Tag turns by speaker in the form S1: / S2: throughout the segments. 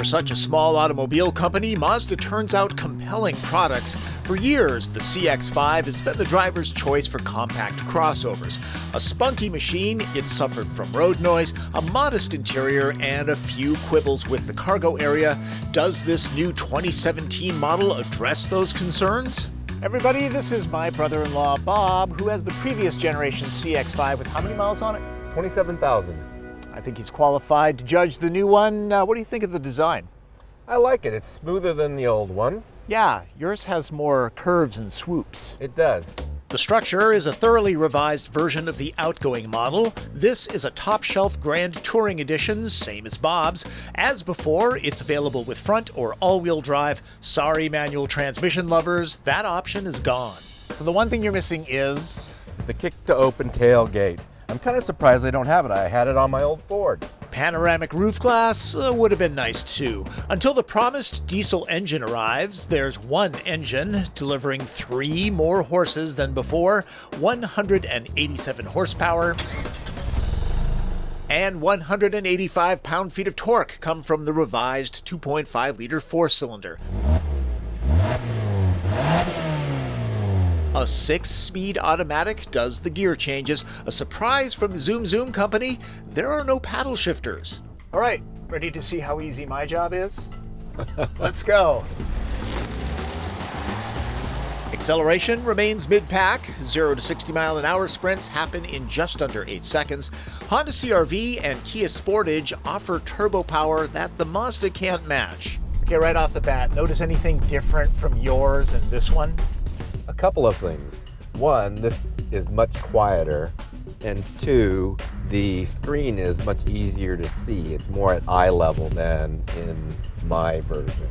S1: For such a small automobile company, Mazda turns out compelling products. For years, the CX-5 has been the driver's choice for compact crossovers. A spunky machine, it suffered from road noise, a modest interior, and a few quibbles with the cargo area. Does this new 2017 model address those concerns?
S2: Everybody, this is my brother-in-law, Bob, who has the previous generation CX-5 with how many miles on it?
S3: 27,000.
S2: I think he's qualified to judge the new one. What do you think of the design?
S3: I like it. It's smoother than the old one.
S2: Yeah, yours has more curves and swoops.
S3: It does.
S1: The structure is a thoroughly revised version of the outgoing model. This is a top-shelf Grand Touring Edition, same as Bob's. As before, it's available with front or all-wheel drive. Sorry, manual transmission lovers, that option is gone.
S2: So the one thing you're missing is...
S3: the kick-to-open tailgate. I'm kind of surprised they don't have it. I had it on my old Ford.
S1: Panoramic roof glass would have been nice too. Until the promised diesel engine arrives, there's one engine delivering 3 more horses than before, 187 horsepower, and 185 pound-feet of torque come from the revised 2.5-liter 4-cylinder. A 6-speed automatic does the gear changes. A surprise from the Zoom Zoom company, there are no paddle shifters.
S2: All right, ready to see how easy my job is? Let's go.
S1: Acceleration remains mid-pack. 0 to 60 mile an hour sprints happen in just under 8 seconds. Honda CR-V and Kia Sportage offer turbo power that the Mazda can't match.
S2: Okay, right off the bat, notice anything different from yours and this one?
S3: A couple of things. One, this is much quieter, and 2, the screen is much easier to see. It's more at eye level than in my version.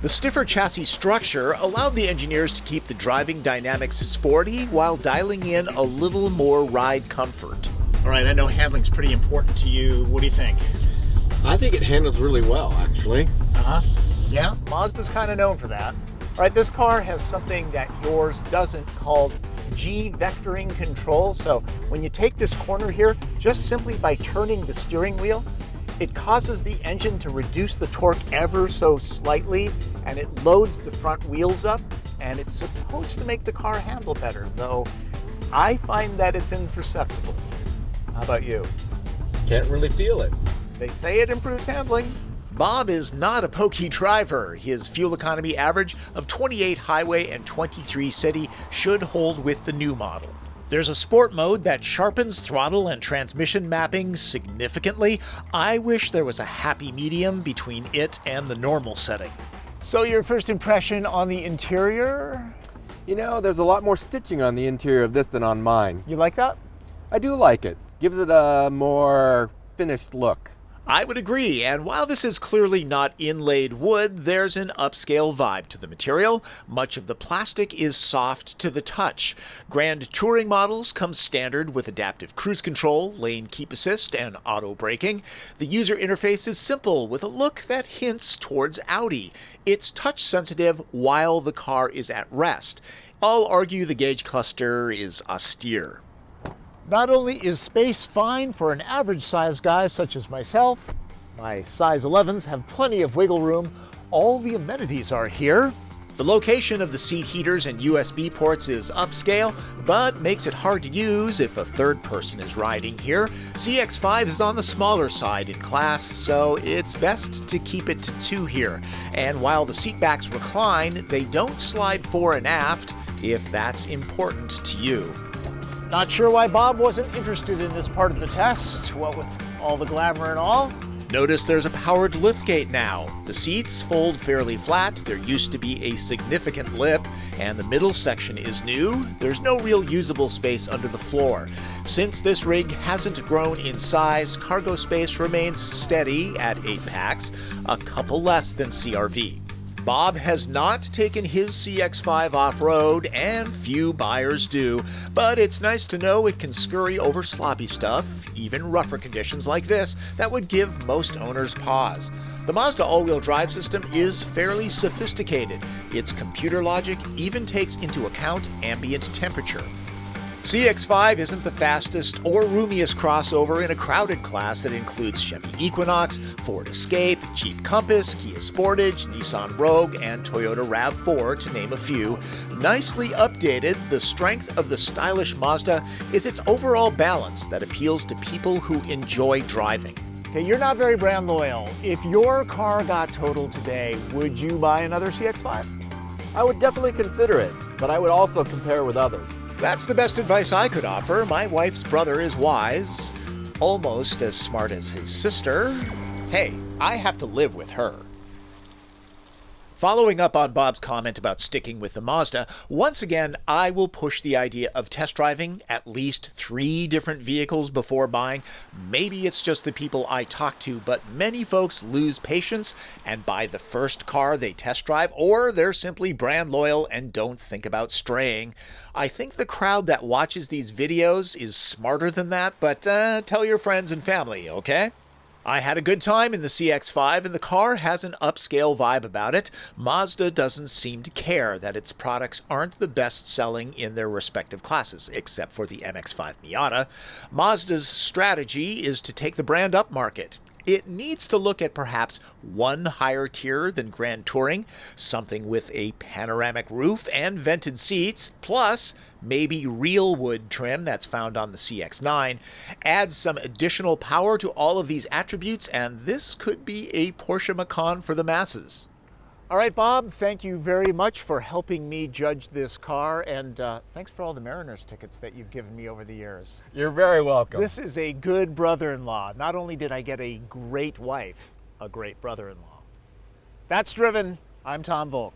S1: The stiffer chassis structure allowed the engineers to keep the driving dynamics sporty while dialing in a little more ride comfort.
S2: All right, I know handling's pretty important to you. What do you think?
S4: I think it handles really well, actually.
S2: Yeah, Mazda's kind of known for that. All right, this car has something that yours doesn't, called G-vectoring control. So when you take this corner here, just simply by turning the steering wheel, it causes the engine to reduce the torque ever so slightly, and it loads the front wheels up, and it's supposed to make the car handle better, though I find that it's imperceptible. How about you?
S4: Can't really feel it.
S2: They say it improves handling.
S1: Bob is not a pokey driver. His fuel economy average of 28 highway and 23 city should hold with the new model. There's a sport mode that sharpens throttle and transmission mapping significantly. I wish there was a happy medium between it and the normal setting.
S2: So your first impression on the interior?
S3: You know, there's a lot more stitching on the interior of this than on mine.
S2: You like that?
S3: I do like it. Gives it a more finished look.
S1: I would agree, and while this is clearly not inlaid wood, there's an upscale vibe to the material. Much of the plastic is soft to the touch. Grand Touring models come standard with adaptive cruise control, lane keep assist, and auto braking. The user interface is simple with a look that hints towards Audi. It's touch sensitive while the car is at rest. I'll argue the gauge cluster is austere.
S2: Not only is space fine for an average size guy such as myself, my size 11s have plenty of wiggle room, all the amenities are here.
S1: The location of the seat heaters and USB ports is upscale, but makes it hard to use if a third person is riding here. CX-5 is on the smaller side in class, so it's best to keep it to 2 here. And while the seat backs recline, they don't slide fore and aft, if that's important to you.
S2: Not sure why Bob wasn't interested in this part of the test, what with all the glamour and all.
S1: Notice there's a powered liftgate now. The seats fold fairly flat, there used to be a significant lip, and the middle section is new. There's no real usable space under the floor. Since this rig hasn't grown in size, cargo space remains steady at 8 packs, a couple less than CR-V. Bob has not taken his CX-5 off-road, and few buyers do, but it's nice to know it can scurry over sloppy stuff, even rougher conditions like this, that would give most owners pause. The Mazda all-wheel drive system is fairly sophisticated. Its computer logic even takes into account ambient temperature. CX-5 isn't the fastest or roomiest crossover in a crowded class that includes Chevy Equinox, Ford Escape, Jeep Compass, Kia Sportage, Nissan Rogue, and Toyota RAV4, to name a few. Nicely updated, the strength of the stylish Mazda is its overall balance that appeals to people who enjoy driving.
S2: Okay, you're not very brand loyal. If your car got totaled today, would you buy another CX-5?
S3: I would definitely consider it, but I would also compare with others.
S1: That's the best advice I could offer. My wife's brother is wise, almost as smart as his sister. Hey, I have to live with her. Following up on Bob's comment about sticking with the Mazda, once again, I will push the idea of test driving at least 3 different vehicles before buying. Maybe it's just the people I talk to, but many folks lose patience and buy the first car they test drive, or they're simply brand loyal and don't think about straying. I think the crowd that watches these videos is smarter than that, but tell your friends and family, okay? I had a good time in the CX-5, and the car has an upscale vibe about it. Mazda doesn't seem to care that its products aren't the best-selling in their respective classes, except for the MX-5 Miata. Mazda's strategy is to take the brand upmarket. It needs to look at perhaps one higher tier than Grand Touring, something with a panoramic roof and vented seats, plus maybe real wood trim that's found on the CX-9. Add some additional power to all of these attributes, and this could be a Porsche Macan for the masses.
S2: All right, Bob, thank you very much for helping me judge this car, and thanks for all the Mariners tickets that you've given me over the years.
S3: You're very welcome.
S2: This is a good brother-in-law. Not only did I get a great wife, a great brother-in-law. That's Driven. I'm Tom Voelk.